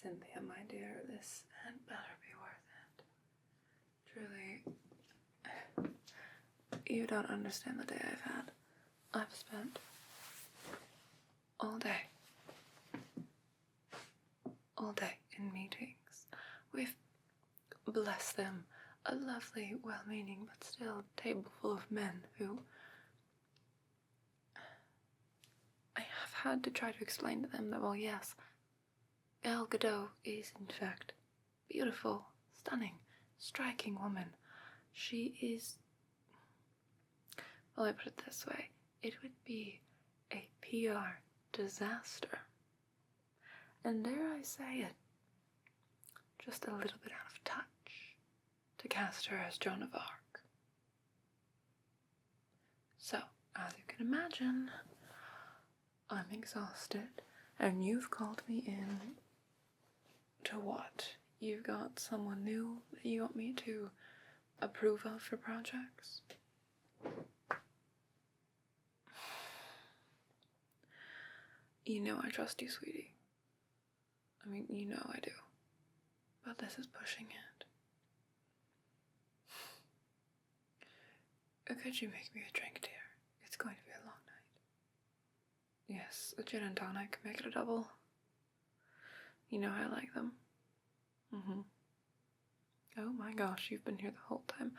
Cynthia, my dear, this had better be worth it. Truly, you don't understand the day I've had. I've spent all day in meetings with, bless them, a lovely, well-meaning, but still table full of men who I have had to try to explain to them that, well, yes, Gal Gadot is, in fact, beautiful, stunning, striking woman. She is, well, I put it this way, it would be a PR disaster. And dare I say it, just a little bit out of touch to cast her as Joan of Arc. So, as you can imagine, I'm exhausted, and you've called me in to what? You've got someone new that you want me to approve of for projects? You know I trust you, sweetie. I mean, you know I do. But this is pushing it. Could you make me a drink, dear? It's going to be a long night. Yes, a gin and tonic. Make it a double. You know I like them. Oh my gosh, you've been here the whole time.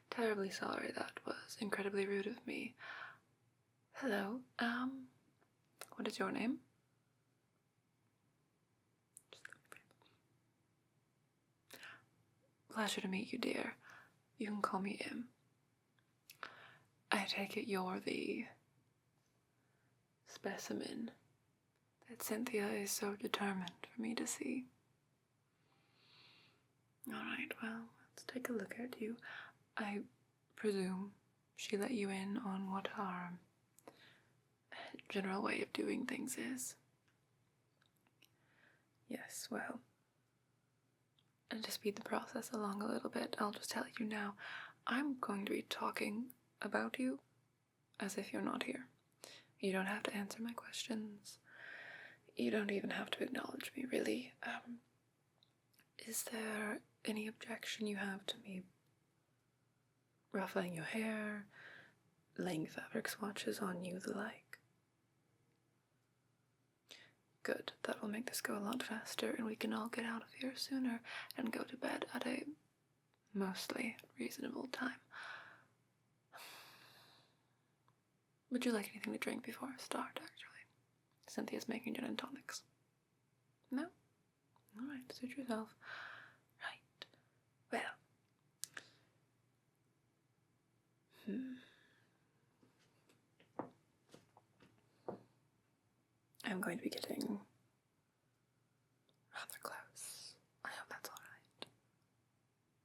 Terribly sorry, that was incredibly rude of me. Hello, what is your name? Pleasure to meet you, dear. You can call me Im. I take it you're the specimen that Cynthia is so determined for me to see. Alright, well, let's take a look at you. I presume she let you in on what our general way of doing things is. Yes, well, and to speed the process along a little bit, I'll just tell you now, I'm going to be talking about you as if you're not here. You don't have to answer my questions. You don't even have to acknowledge me, really. Is there any objection you have to me ruffling your hair, laying fabric swatches on you, the like? Good, that will make this go a lot faster and we can all get out of here sooner and go to bed at a mostly reasonable time. Would you like anything to drink before I start, actually? Cynthia's making gin and tonics. No? Alright, suit yourself. Right. Well. I'm going to be getting rather close. I hope that's alright.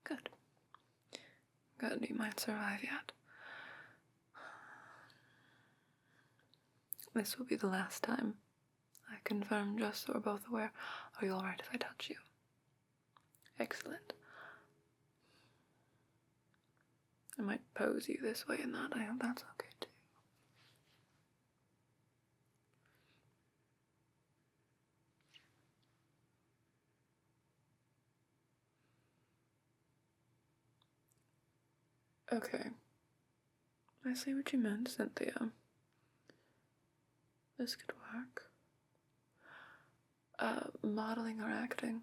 Good. Good, you might survive yet. This will be the last time. I confirm, just so we're both aware. Are you alright if I touch you? Excellent. I might pose you this way and that. I hope that's okay too. Okay. I see what you meant, Cynthia. This could work. Modeling or acting?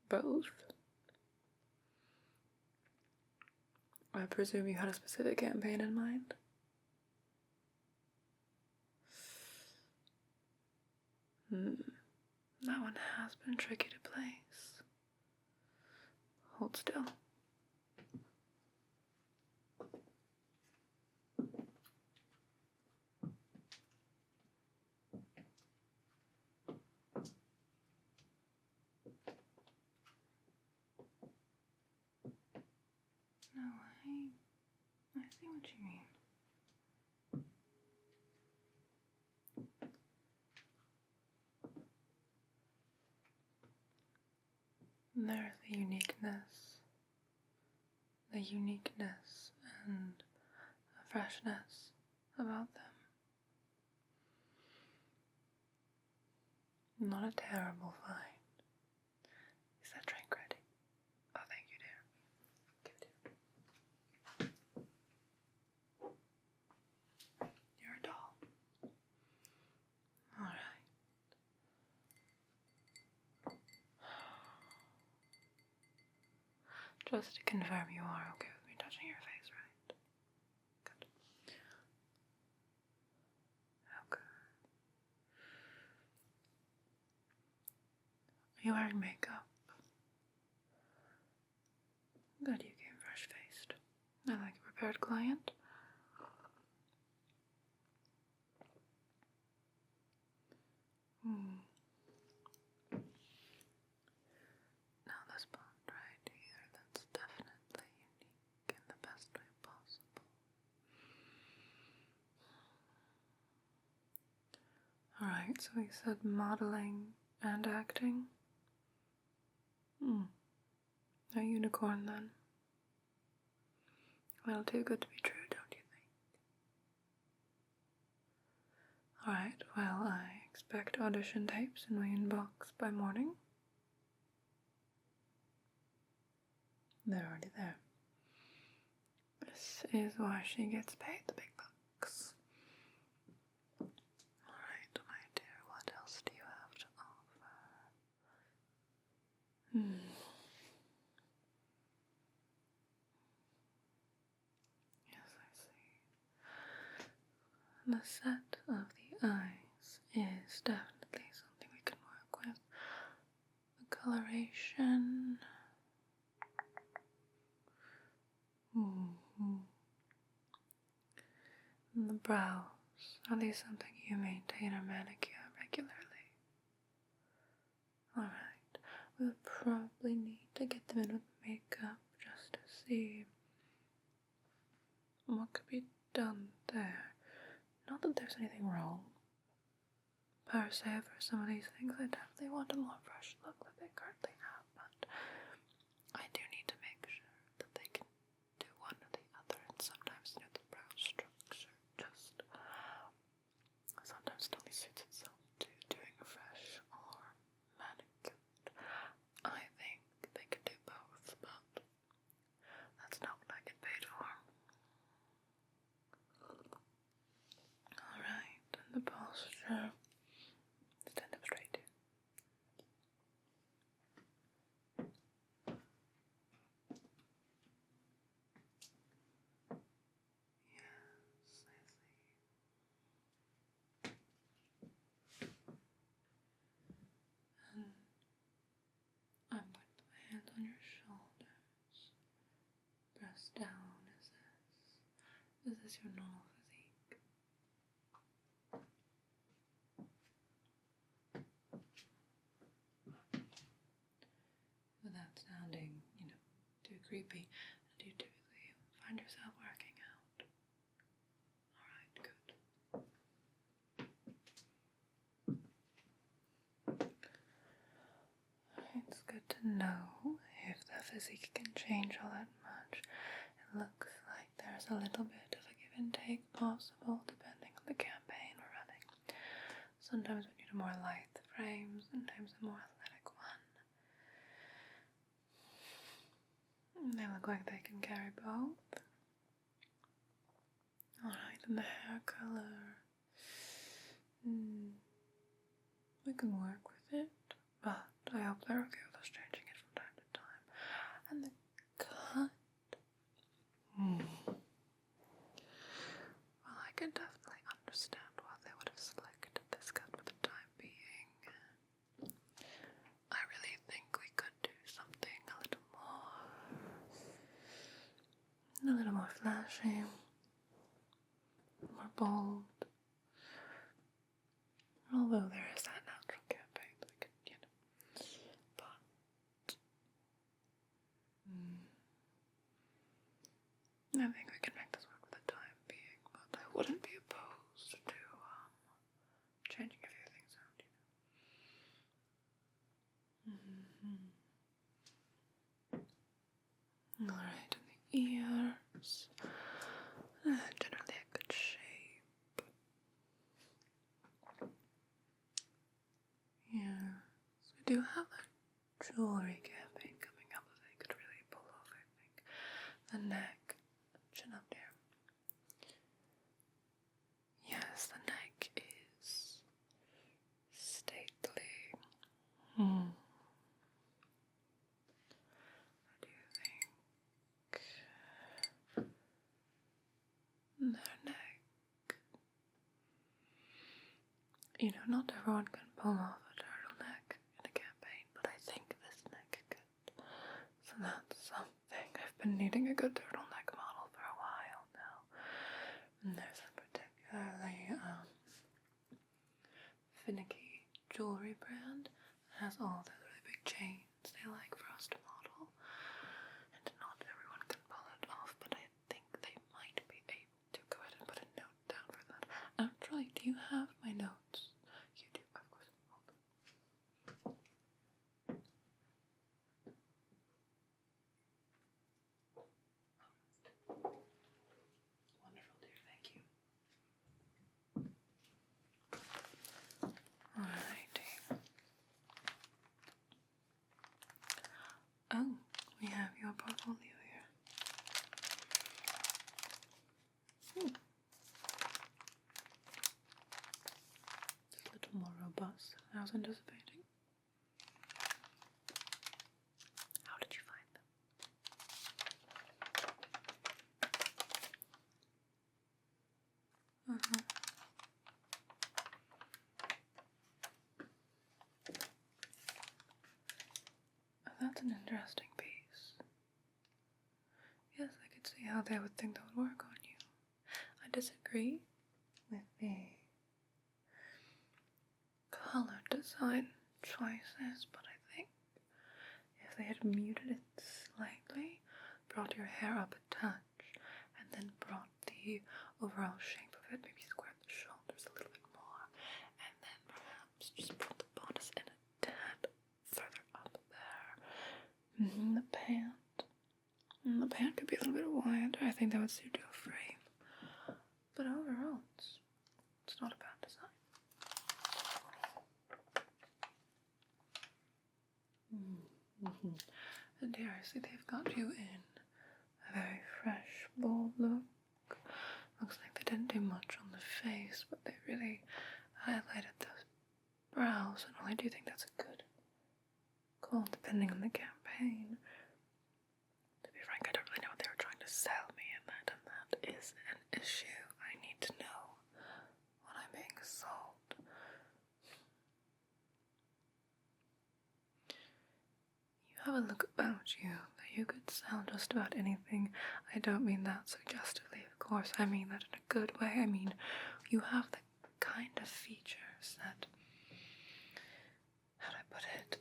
Both? I presume you had a specific campaign in mind? That one has been tricky to place. Hold still. No, I see what you mean. There's the uniqueness and a freshness about them. Not a terrible find. Is that drink ready? Oh, thank you, dear. Give it here. You're a doll. Alright. Just to confirm you are okay with me touching your face, right? Good. Okay. Are you wearing makeup? Good, you came fresh-faced. I like a prepared client. Now this spot right here, that's definitely unique in the best way possible. Alright, so we said modeling and acting. A unicorn then. Well, too good to be true, don't you think? Alright, well, I expect audition tapes in my inbox by morning. They're already there. This is why she gets paid the big bucks. Alright, my dear, what else do you have to offer? Yes, I see. The set of the eyes is definitely something we can work with. The coloration. And the brows. Are these something you maintain or manicure regularly? Alright. We'll probably need to get them in with makeup just to see what could be done there. Not that there's anything wrong per se for some of these things. I definitely want a more fresh look than they currently have, but I do need to make sure that they can do one or the other, and sometimes the brow structure just sometimes it only suits itself to doing a fresh or manicured. I think they could do both, but that's not what I get paid for. Alright, and the posture. Stand up straight. Yes, I see. And I'm going to put my hand on your shoulders. Press down. Is this your normal physique? Without sounding, too creepy, do you typically find yourself working out? Alright, good. It's good to know if the physique can change all that much. It looks like there's a little bit of a give and take possible depending on the campaign we're running. Sometimes we need a more lithe frame, sometimes a more athletic one. They look like they can carry both. Alright, and the hair color. We can work with it, but I hope they're okay with us changing it from time to time. And the cut. Well, I can definitely understand why they would have selected this cut for the time being. I really think we could do something a little more flashy, more bold. Although there is that natural campaign that we could, but I think we can make this work for the time being, but I wouldn't be opposed to changing a few things out, Alright, and the ears. Generally a good shape. do have a jewelry campaign coming up that I could really pull off, I think. The neck, chin up there. Yes, the neck is stately. What do you think? Their neck. You know, not everyone can pull off a turtleneck in a campaign, but I think this neck could. So that's something. I've been needing a good turtleneck model for a while now. And there's a particularly finicky jewelry brand that has all the really big chains they like for us to model. And not everyone can pull it off, but I think they might be able to. Go ahead and put a note down for that. Actually, do you have my notes? You do, of course. Hold on. Wonderful, dear. Thank you. Alrighty. Oh, we have your portfolio here. It's a little more robust than I was anticipating. How did you find them? Oh, that's an interesting piece. Yes, I could see how they would think that would work on you. I disagree with the color design choices, but I think if they had muted it slightly, brought your hair up a touch, and then brought the overall shape of it, maybe squared the shoulders a little bit more, and then perhaps just brought the bodice in a tad further up there. The pant. The pant could be a little bit wider. I think that would suit your frame. But overall, it's not a bad design. And here I see they've got you in a very fresh, bold look. Looks like they didn't do much on the face, but they really highlighted those brows, and I do think that's a good call, depending on the campaign. To be frank, I don't really know what they were trying to sell me in that, and that is an issue. I need to know what I'm being sold. You have a look about you that you could sell just about anything. I don't mean that suggestively, of course. I mean that in a good way. I mean, you have the kind of features that, how do I put it,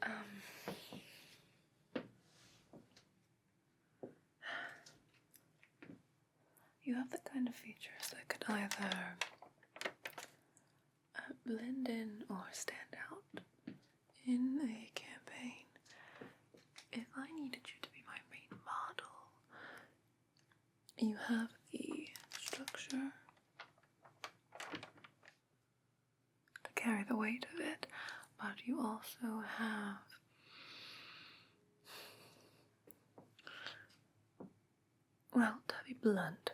you have the kind of features that could either blend in or stand out in a campaign. If I needed you to be my main model, you have the structure to carry the weight of it, but you also have well, to be blunt,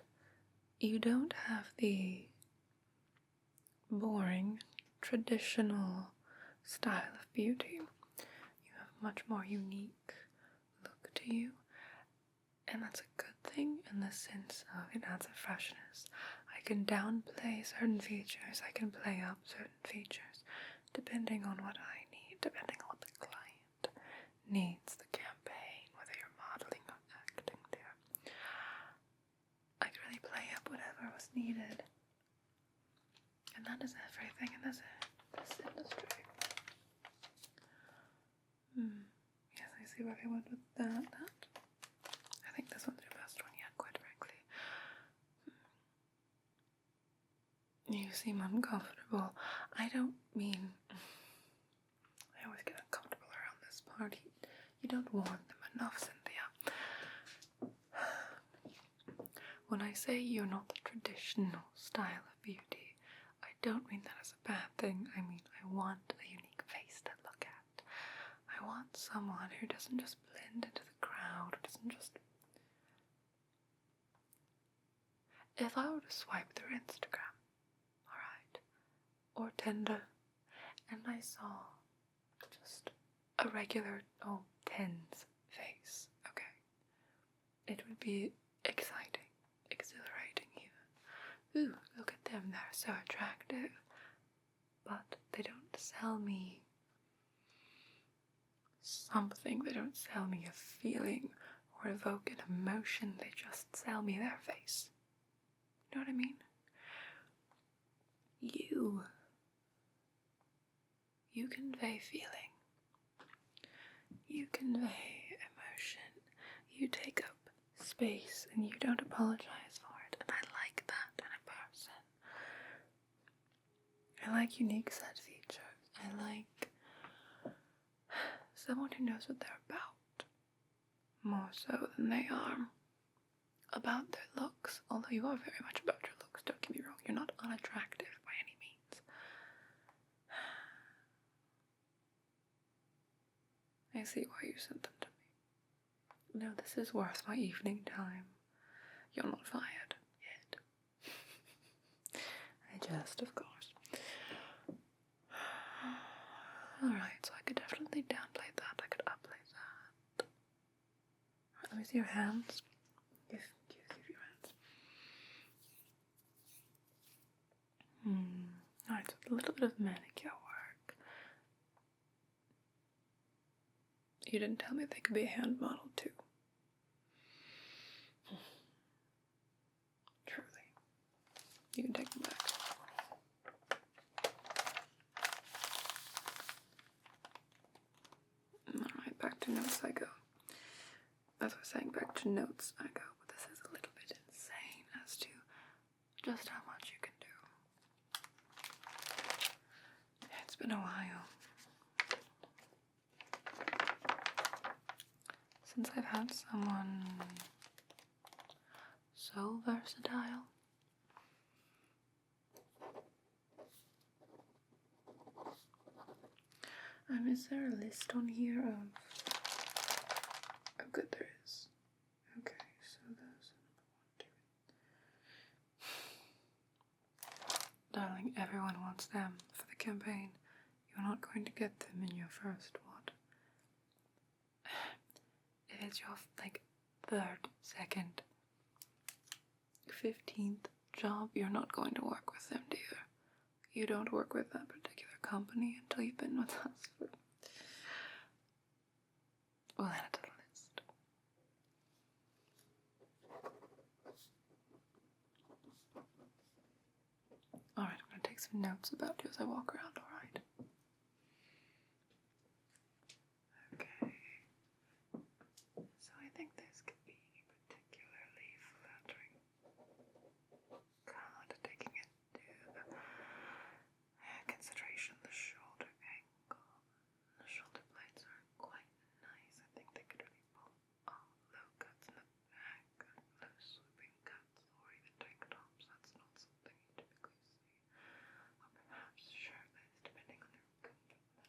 you don't have the boring, traditional style of beauty. You have a much more unique look to you, and that's a good thing in the sense of it adds a freshness. I can downplay certain features, I can play up certain features, depending on what I need, depending on what the client needs, the campaign, whether you're modeling or acting there. I could really play up whatever was needed. And that is everything in this industry. Yes, I see where they went with that. I think this one's your best one yet, quite frankly. You seem uncomfortable. I don't mean... I always get uncomfortable around this part. You don't warn them enough, Cynthia. When I say you're not the traditional style of beauty, I don't mean that as a bad thing. I mean, I want a unique face to look at. someone who doesn't just blend into the crowd, doesn't just... If I were to swipe through Instagram, alright, or Tinder, and I saw just a regular, Ten's face, okay, it would be exciting, exhilarating even. Ooh, look at them, they're so attractive. But they don't sell me something, they don't sell me a feeling or evoke an emotion, they just sell me their face. You know what I mean? You convey feeling. You convey emotion. You take up space and you don't apologize for it. And I like that in a person. I like unique set features. I like someone who knows what they're about. More so than they are about their looks. Although you are very much about your looks, don't get me wrong. You're not unattractive by any means. I see why you sent them to me. No, this is worth my evening time. You're not fired yet. I jest, of course. Alright, so I could definitely downplay that. I could upplay that. Alright, let me see your hands. Give your hands. Alright, so a little bit of manicure work. You didn't tell me they could be a hand model too. Truly. You can take them back. Alright, back to notes I go. As I was saying, back to notes I go. But this is a little bit insane as to just how much you can do. It's been a while since I've had someone so versatile. Is there a list on here of... Oh good, there is. Okay, so those are 1, 2. Darling, everyone wants them for the campaign. You're not going to get them in your first what? If it's your, 3rd, 2nd, 15th job, you're not going to work with them, dear. You don't work with that particular company until you've been with us for... We'll add it to the list. Alright, I'm going to take some notes about you as I walk around, alright? Okay. So I think this could be particularly flattering. God, taking into consideration the shoulder angle. The shoulder blades are quite nice. I think they could really pull off low cuts in the back, low swooping cuts, or even tank tops. That's not something you typically see. Or perhaps shirtless, depending on their comfort level.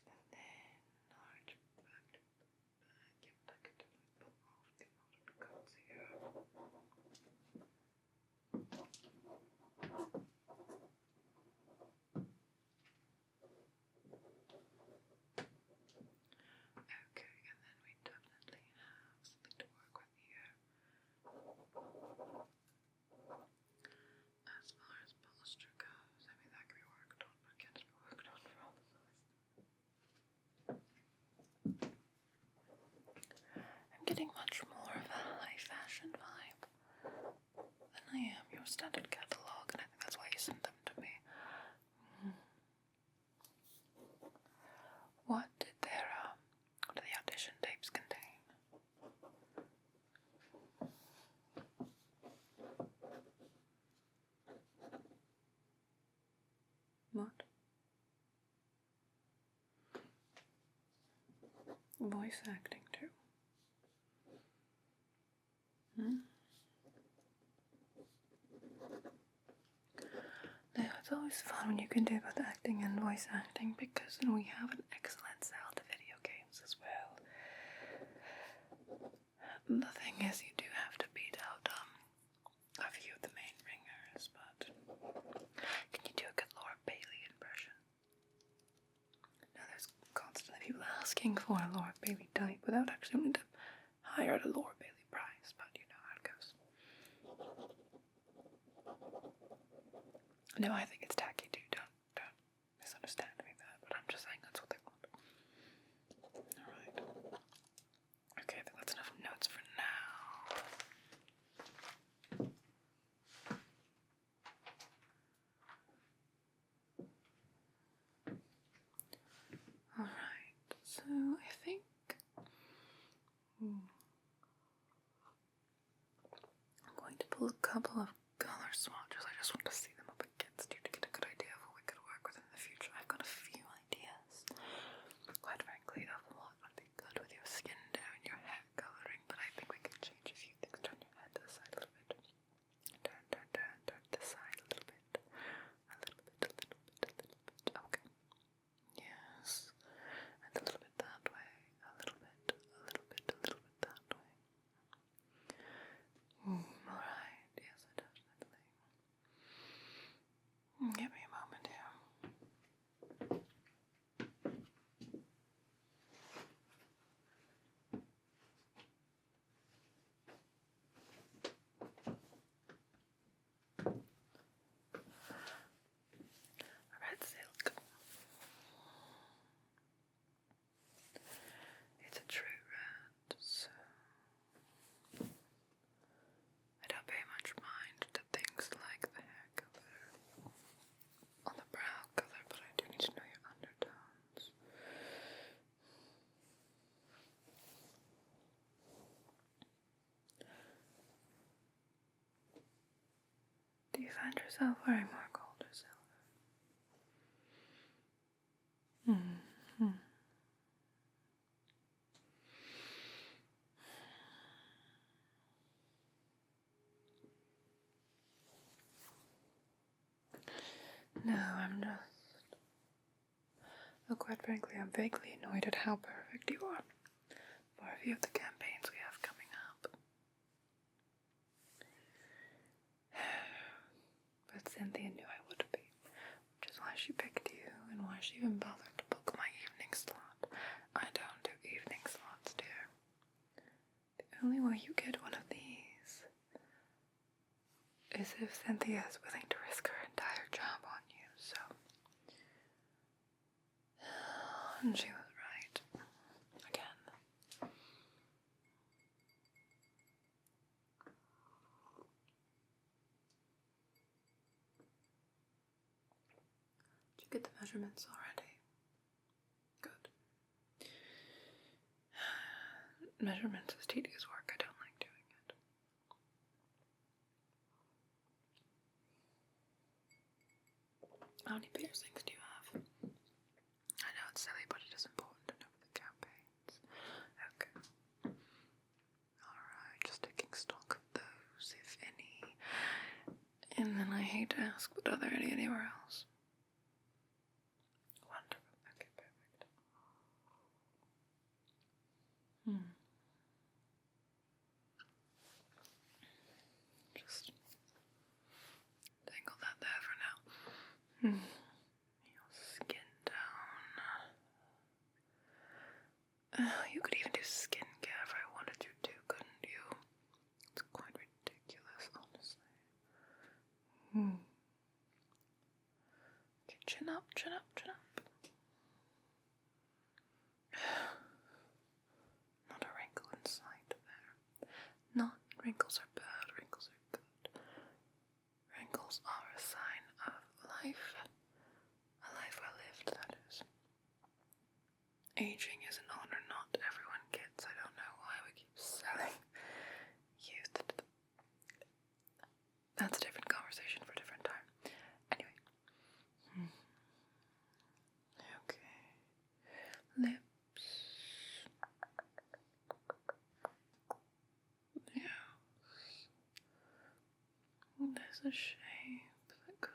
And then arch back to back. Yep, that could definitely pull off the modern cuts here. Okay, and then we definitely have something to work with here. As far as posture goes, I mean, that can be worked on, but can't be worked on for all of us. I'm getting much more of a high fashion vibe than I am your standard catalog, and I think that's why you sent them to me. What do the audition tapes contain? What? Voice acting too. Yeah, it's always fun when you can do both acting and voice acting because then we have an excellent cell division. The thing is, you do have to beat out a few of the main ringers, but can you do a good Laura Bailey impression? Now there's constantly people asking for a Laura Bailey type without actually wanting to hire at a Laura Bailey price, but you know how it goes. No, I think it's tacky too. Don't misunderstand me there, but I'm just saying that's what they want. Alright. Okay, I think that's enough notes for now. Alright, so I think I'm going to pull a couple of color swatches. I just want to see them up against you to get a good idea of what we could work with in the future. I've got a few ideas. Quite frankly, a lot would be good with your skin tone, your hair coloring, but I think we could change a few things. Turn your head to the side a little bit. Turn to the side a little bit. A little bit. Okay. Yes. And a little bit that way. A little bit that way. Alright. Yes, definitely. Give me a moment here. Red silk. It's a true red, so I don't pay much mind to things like the hair color or the brow color, but I do need to know your undertones. Do you find yourself wearing more gold or silver? No, I'm just... Well, quite frankly, I'm vaguely annoyed at how perfect you are for a few of the campaigns we have coming up. But Cynthia knew I would be, which is why she picked you and why she even bothered to book my evening slot. I don't do evening slots, dear. The only way you get one of these is if Cynthia is willing to risk her entire job on you, so... And she was right. Again. Did you get the measurements already? Good. Measurements is tedious work. I don't like doing it. How many piercings do you have? I know it's silly, but it is important to know for the campaigns. Okay. Alright, just taking stock of those, if any. And then I hate to ask, but are there any anywhere else? Wonderful. Okay, perfect. Just dangle that there for now. Your skin down. You could even do skincare if I wanted you to, couldn't you? It's quite ridiculous, honestly. Okay, chin up, chin up, chin up. Not a wrinkle in sight there. Not wrinkles are bad, wrinkles are good. Wrinkles are a sign of life. A life well lived, that is. Aging is an honor not everyone gets. I don't know why we keep selling youth. That's a different conversation for a different time. Anyway. Okay. Lips. Yes. There's a shape that could...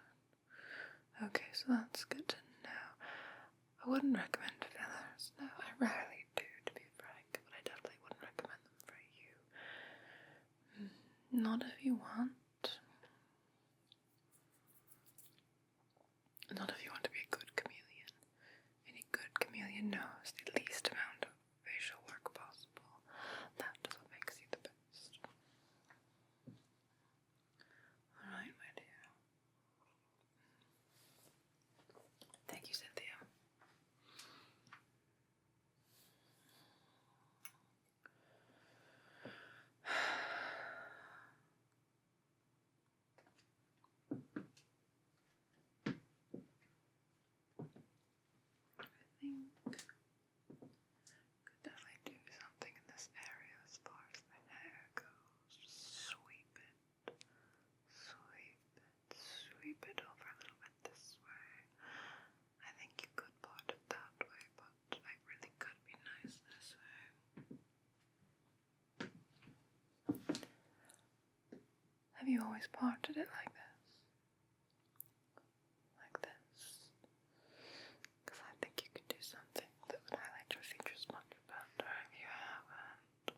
Okay, so that's good to know. I wouldn't recommend fillers. No, I rarely do, to be frank, but I definitely wouldn't recommend them for you. Not if you want. Not if you want to be a good chameleon. Any good chameleon knows the least amount of facial work possible. That is what makes you the best. Alright, my dear. Thank you, Cynthia. Could definitely do something in this area as far as the hair goes. Just sweep it over a little bit this way. I think you could part it that way, but it really could be nice this way. Have you always parted it like this? Like this? Because I think you could do something that would highlight your features much better if you haven't.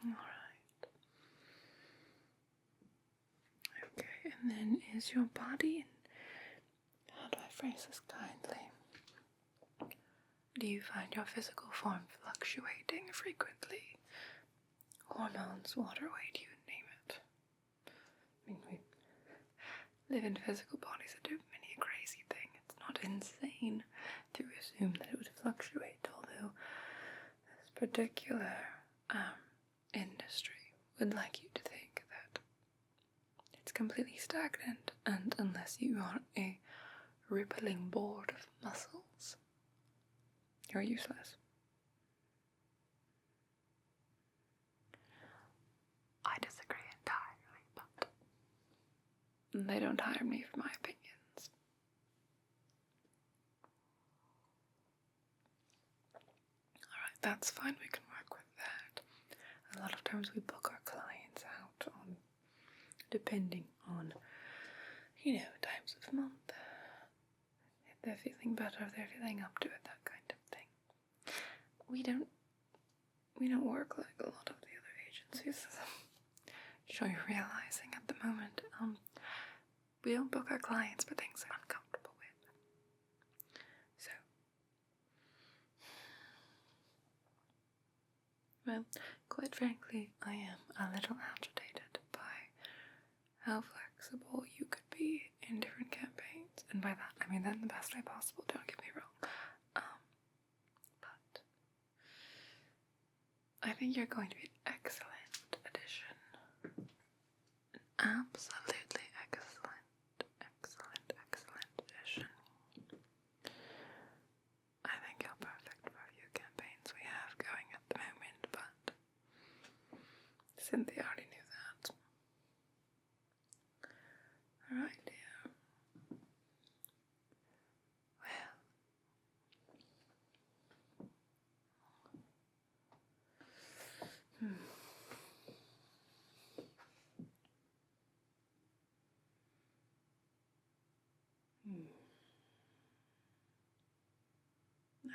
Alright. Okay, and then is your body, how do I phrase this kindly? Do you find your physical form fluctuating frequently? Hormones, water weight, you name it. I mean, we live in physical bodies that do many a crazy thing. It's not insane to assume that it would fluctuate, although this particular industry would like you to think that it's completely stagnant, and unless you are a rippling board of muscles, you're useless. I disagree entirely, but they don't hire me for my opinions. Alright, that's fine, we can work with that. A lot of times we book our clients out on, depending on, times of month. If they're feeling better, if they're feeling up to it, that kind of thing. We don't work like a lot of the other agencies. I'm sure you're realizing at the moment. We don't book our clients for things they're uncomfortable with. So, well, quite frankly, I am a little agitated by how flexible you could be in different campaigns. And by that, I mean that in the best way possible, don't get me wrong. But I think you're going to be an excellent addition. An absolutely excellent addition. I think you're perfect for a few campaigns we have going at the moment, but Cynthia already knew that. Alright, dear. Well.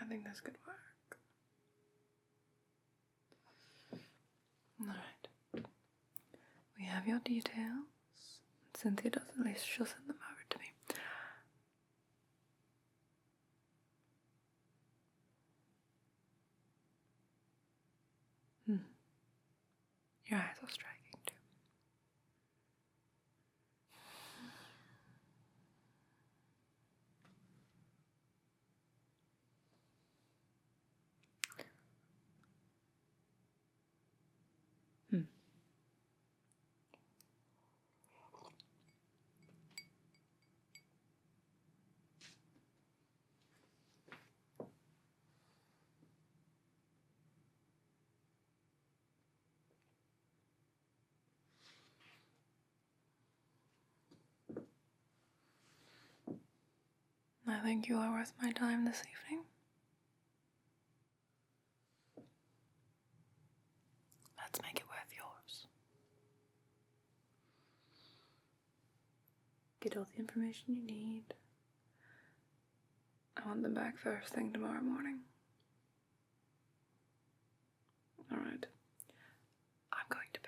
I think this could work. Alright. We have your details. Cynthia does, at least she'll send them over to me. Your eyes are striking too. I think you are worth my time this evening. Let's make it worth yours. Get all the information you need. I want them back first thing tomorrow morning. Alright. I'm I'm going to